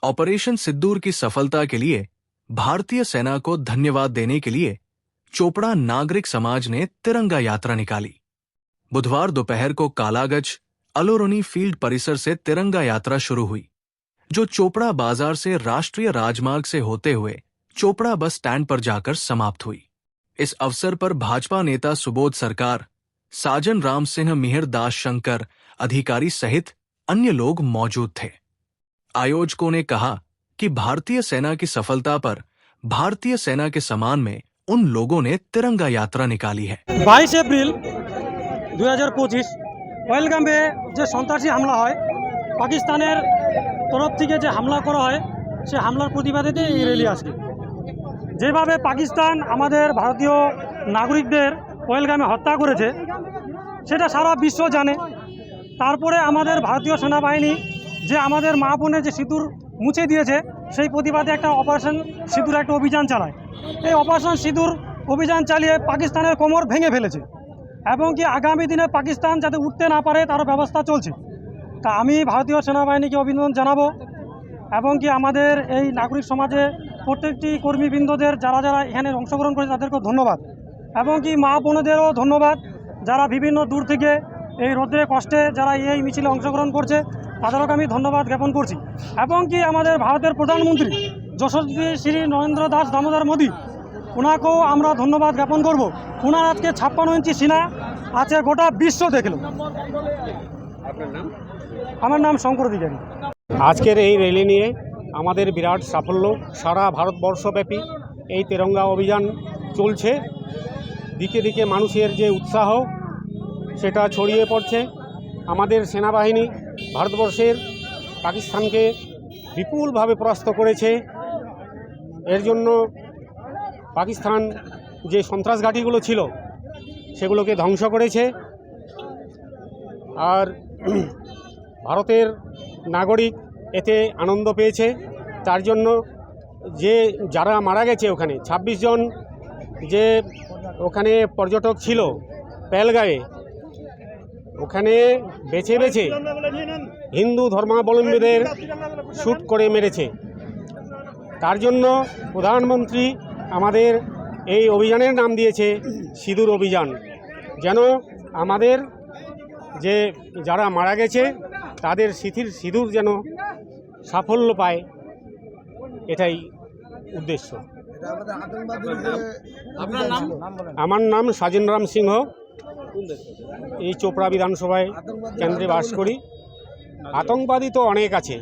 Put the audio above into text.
Operation सिंदूर की सफलता के लिए भारतीय सेना को धन्यवाद देने के लिए चोपड़ा नागरिक समाज ने तिरंगा यात्रा निकाली। बुधवार दोपहर को कालागज अलोरोनी फील्ड परिसर से तिरंगा यात्रा शुरू हुई, जो चोपड़ा बाजार से राष्ट्रीय राजमार्ग से होते हुए चोपड़ा बस स्टैंड पर जाकर समाप्त हुई। इस अवसर पर भाजपा नेता सुबोध सरकार, साजन राम सिंह, मिहिर दास शंकर, अधिकारी सहित अन्य लोग मौजूद थे। आयोजकों ने कहा कि भारतीय सेना की सफलता पर भारतीय सेना के सम्मान में उन लोगों ने तिरंगा यात्रा निकाली है। 22 एप्रिल 2025 पहलगामे जो सन्त्रासी हमला है, पाकिस्तानेर तरफ থেকে যে হামলা করা হয়, সে হামলার প্রতিবাদে এই র্যালি আজকে। যেভাবে পাকিস্তান আমাদের ভারতীয় নাগরিকদের পহেলগামে হত্যা করেছে সেটা সারা বিশ্ব জানে। তারপরে আমাদের ভারতীয় সেনাবাহিনী যে আমাদের মা বোনের যে সিঁদুর মুছে দিয়েছে, সেই প্রতিবাদে একটা অপারেশন সিঁদুর একটা অভিযান চালায়। এই অপারেশন সিঁদুর অভিযান চালিয়ে পাকিস্তানের কোমর ভেঙে ফেলেছে এবং কি আগামী দিনে পাকিস্তান যাতে উঠতে না পারে তারও ব্যবস্থা চলছে। তা আমি ভারতীয় সেনাবাহিনীকে অভিনন্দন জানাবো এবং কি আমাদের এই নাগরিক সমাজে প্রত্যেকটি কর্মীবৃন্দদের যারা যারা এখানে অংশগ্রহণ করেছে তাদেরকেও ধন্যবাদ এবং কি মা বোনদেরও ধন্যবাদ, যারা বিভিন্ন দূর থেকে এই রোদে কষ্টে যারা এই মিছিলে অংশগ্রহণ করছে তাদেরকে আমি ধন্যবাদ জ্ঞাপন করছি এবং কি আমাদের ভারতের প্রধানমন্ত্রী যশস্বী শ্রী নরেন্দ্র দাস দামোদর মোদী, ওনাকেও আমরা ধন্যবাদ জ্ঞাপন করব। ওনার আজকে 56 ইঞ্চি সিনা আছে, গোটা বিশ্ব দেখল। আমার নাম শঙ্কর অধিকারী। আজকের এই র্যালি নিয়ে আমাদের বিরাট সাফল্য। সারা ভারতবর্ষব্যাপী এই তিরঙ্গা অভিযান চলছে। দিকে দিকে মানুষের যে উৎসাহ সেটা ছড়িয়ে পড়ছে। আমাদের সেনাবাহিনী ভারতবর্ষের পাকিস্তানকে বিপুলভাবে পরাস্ত করেছে। এর জন্য পাকিস্তান যে সন্ত্রাস ঘাঁটিগুলো ছিল সেগুলোকে ধ্বংস করেছে। আর ভারতের নাগরিক এতে আনন্দ পেয়েছে। তার জন্য যারা মারা গেছে ওখানে 26 জন যে ওখানে পর্যটক ছিল পেহেলগাঁয়ে, ওখানে বেছে বেছে হিন্দু ধর্মাবলম্বীদের শ্যুট করে মেরেছে। তার জন্য প্রধানমন্ত্রী আমাদের এই অভিযানের নাম দিয়েছে সিঁদুর অভিযান, যেন আমাদের যে যারা মারা গেছে তাদের স্মৃতির সিঁদুর যেন সাফল্য পায়, এটাই উদ্দেশ্য। আমার নাম সাজন রাম সিংহ, এই চোপড়া বিধানসভায় কেন্দ্রে বাস করি। আতঙ্কবাদী তো অনেক আছে।